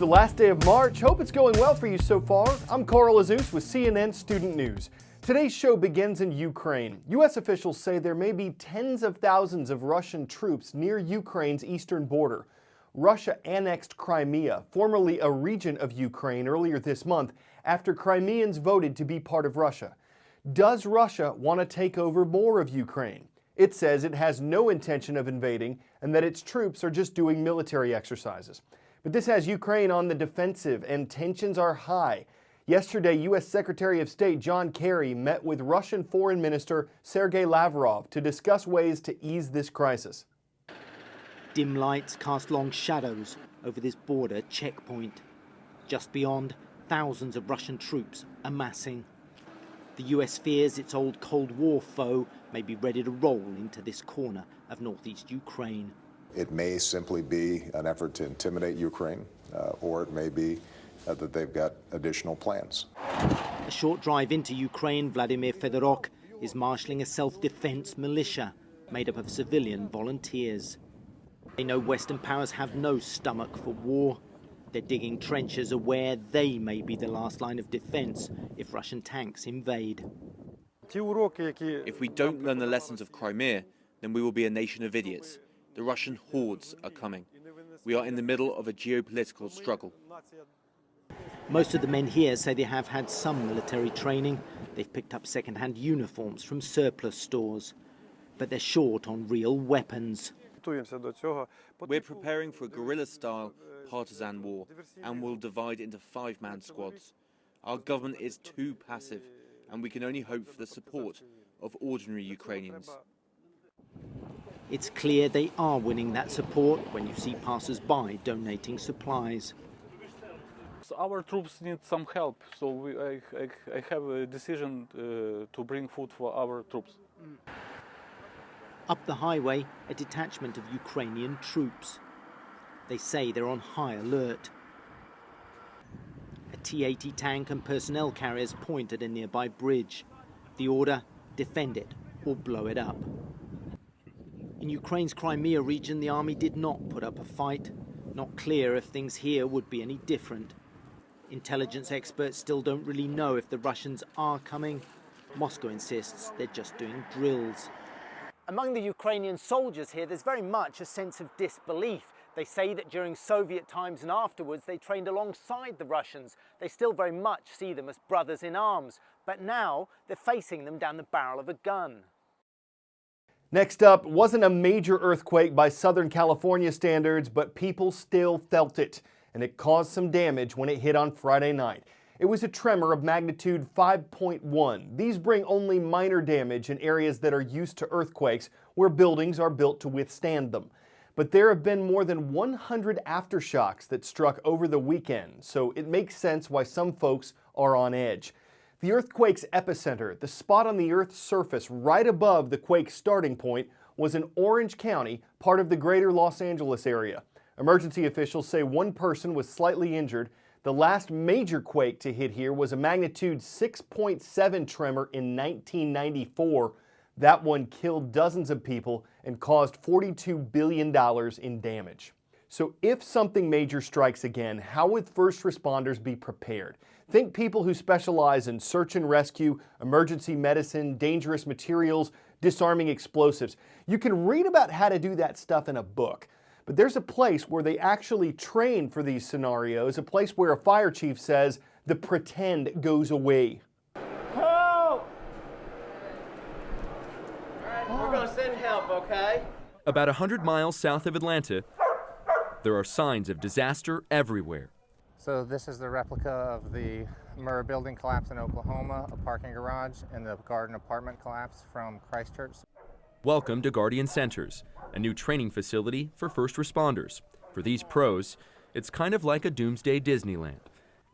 the last day of March. Hope it's going well for you so far. I'm Carl Azus with CNN Student News. Today's show begins in Ukraine. U.S. officials say there may be tens of thousands of Russian troops near Ukraine's eastern border. Russia annexed Crimea, formerly a region of Ukraine, earlier this month after Crimeans voted to be part of Russia. Does Russia want to take over more of Ukraine? It says it has no intention of invading and that its troops are just doing military exercises. But this has Ukraine on the defensive and tensions are high. Yesterday, U.S. Secretary of State John Kerry met with Russian Foreign Minister Sergei Lavrov to discuss ways to ease this crisis. Dim lights cast long shadows over this border checkpoint. Just beyond, thousands of Russian troops amassing. The U.S. fears its old Cold War foe may be ready to roll into this corner of northeast Ukraine. It may simply be an effort to intimidate Ukraine, or it may be that they've got additional plans. A short drive into Ukraine, Vladimir Fedoruk is marshalling a self-defense militia made up of civilian volunteers. They know Western powers have no stomach for war. They're digging trenches aware they may be the last line of defense if Russian tanks invade. If we don't learn the lessons of Crimea, then we will be a nation of idiots. The Russian hordes are coming. We are in the middle of a geopolitical struggle. Most of the men here say they have had some military training. They've picked up second-hand uniforms from surplus stores. But they're short on real weapons. We're preparing for a guerrilla-style partisan war and will divide into five-man squads. Our government is too passive, and we can only hope for the support of ordinary Ukrainians. It's clear they are winning that support when you see passers-by donating supplies. Our troops need some help, so I have a decision to bring food for our troops. Up the highway, a detachment of Ukrainian troops. They say they're on high alert. A T-80 tank and personnel carriers point at a nearby bridge. The order, defend it or blow it up. In Ukraine's Crimea region, the army did not put up a fight. Not clear if things here would be any different. Intelligence experts still don't really know if the Russians are coming. Moscow insists they're just doing drills. Among the Ukrainian soldiers here, there's very much a sense of disbelief. They say that during Soviet times and afterwards, they trained alongside the Russians. They still very much see them as brothers in arms. But now, they're facing them down the barrel of a gun. Next up, wasn't a major earthquake by Southern California standards, but people still felt it, and it caused some damage when it hit on Friday night. It was a tremor of magnitude 5.1. These bring only minor damage in areas that are used to earthquakes, where buildings are built to withstand them. But there have been more than 100 aftershocks that struck over the weekend, so it makes sense why some folks are on edge. The earthquake's epicenter, the spot on the Earth's surface right above the quake's starting point, was in Orange County, part of the greater Los Angeles area. Emergency officials say one person was slightly injured. The last major quake to hit here was a magnitude 6.7 tremor in 1994. That one killed dozens of people and caused $42 billion in damage. So if something major strikes again, how would first responders be prepared? Think people who specialize in search and rescue, emergency medicine, dangerous materials, disarming explosives. You can read about how to do that stuff in a book. But there's a place where they actually train for these scenarios, a place where a fire chief says the pretend goes away. Help! We're gonna send help, okay? About 100 miles south of Atlanta, there are signs of disaster everywhere. So this is the replica of the Murrah building collapse in Oklahoma, a parking garage, and the garden apartment collapse from Christchurch. Welcome to Guardian Centers, a new training facility for first responders. For these pros, it's kind of like a doomsday Disneyland.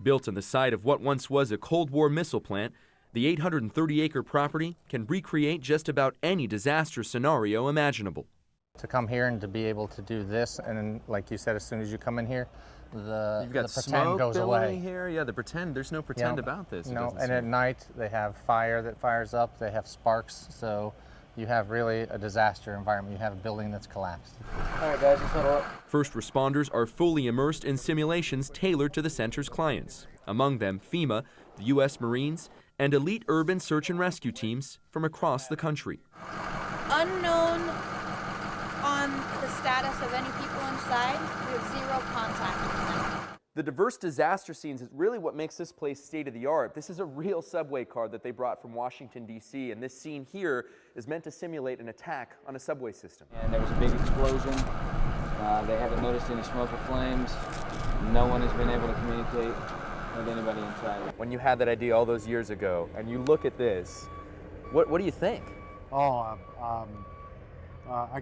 Built on the site of what once was a Cold War missile plant, the 830-acre property can recreate just about any disaster scenario imaginable. To come here and to be able to do this, and then, like you said, as soon as you come in here, the pretend goes away. Here, yeah, the pretend. There's no pretend about this. No, and at night they have fire that fires up. They have sparks, so you have really a disaster environment. You have a building that's collapsed. All right, guys, let's huddle up. First responders are fully immersed in simulations tailored to the center's clients, among them FEMA, the U.S. Marines, and elite urban search and rescue teams from across the country. Unknown on the status of any people inside. We have zero contact with them. The diverse disaster scenes is really what makes this place state-of-the-art. This is a real subway car that they brought from Washington, D.C., and this scene here is meant to simulate an attack on a subway system. And there was a big explosion. They haven't noticed any smoke or flames. No one has been able to communicate with anybody inside. When you had that idea all those years ago, and you look at this, what do you think? I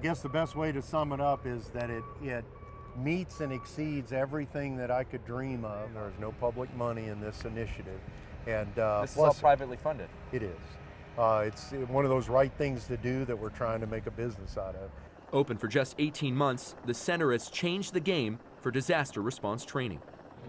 guess the best way to sum it up is that it meets and exceeds everything that I could dream of. There's no public money in this initiative. And this is all privately funded. It is. It's one of those right things to do that we're trying to make a business out of. Open for just 18 months, the center has changed the game for disaster response training.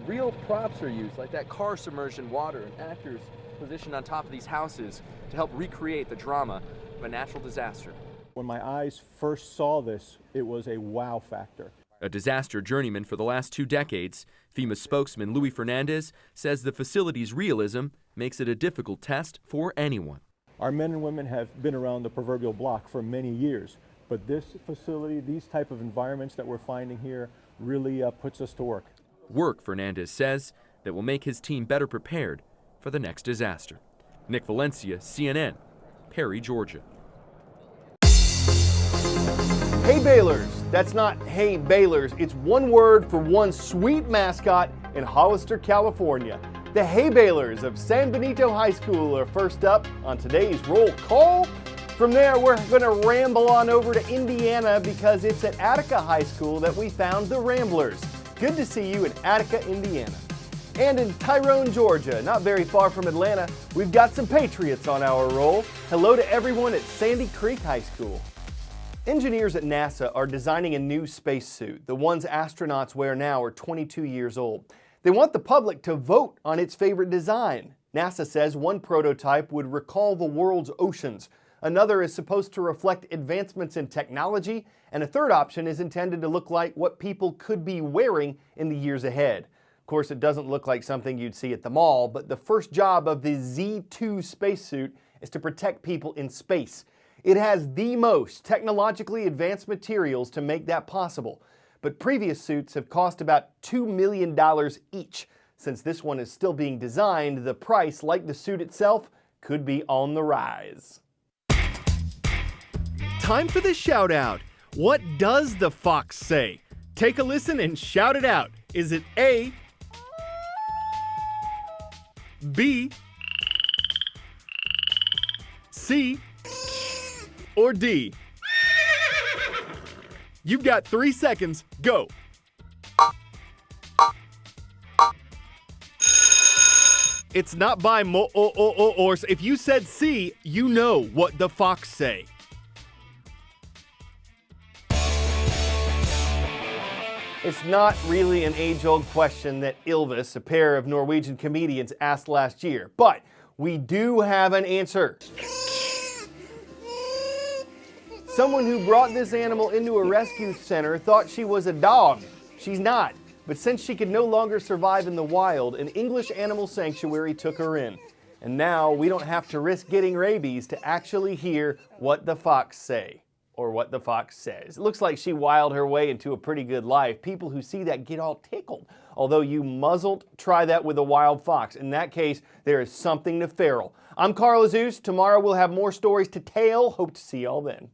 Real props are used, like that car submerged in water, and actors positioned on top of these houses to help recreate the drama of a natural disaster. When my eyes first saw this, it was a wow factor. A disaster journeyman for the last 2 decades, FEMA spokesman Luis Fernandez says the facility's realism makes it a difficult test for anyone. Our men and women have been around the proverbial block for many years, but this facility, these type of environments that we're finding here, really puts us to work. Work, Fernandez says, that will make his team better prepared for the next disaster. Nick Valencia, CNN, Perry, Georgia. Hay balers. That's not hay balers. It's one word for one sweet mascot in Hollister, California. The hay balers of San Benito High School are first up on today's roll call. From there, we're going to ramble on over to Indiana because it's at Attica High School that we found the Ramblers. Good to see you in Attica, Indiana. And in Tyrone, Georgia, not very far from Atlanta, we've got some Patriots on our roll. Hello to everyone at Sandy Creek High School. Engineers at NASA are designing a new spacesuit. The ones astronauts wear now are 22 years old. They want the public to vote on its favorite design. NASA says one prototype would recall the world's oceans. Another is supposed to reflect advancements in technology, and a third option is intended to look like what people could be wearing in the years ahead. Of course, it doesn't look like something you'd see at the mall, but the first job of the Z2 spacesuit is to protect people in space. It has the most technologically advanced materials to make that possible, but previous suits have cost about $2 million each. Since this one is still being designed, the price, like the suit itself, could be on the rise. Time for the shout out. What does the fox say? Take a listen and shout it out. Is it A, B, C, or D? You've got 3 seconds. Go. It's not by or. If you said C, you know what the fox say. It's not really an age-old question that Ylvis, a pair of Norwegian comedians, asked last year, but we do have an answer. Someone who brought this animal into a rescue center thought she was a dog. She's not, but since she could no longer survive in the wild, an English animal sanctuary took her in. And now we don't have to risk getting rabies to actually hear what the fox say, or what the fox says. It looks like she wiled her way into a pretty good life. People who see that get all tickled. Although you muzzled, try that with a wild fox. In that case, there is something to feral. I'm Carl Azus. Tomorrow we'll have more stories to tell. Hope to see y'all then.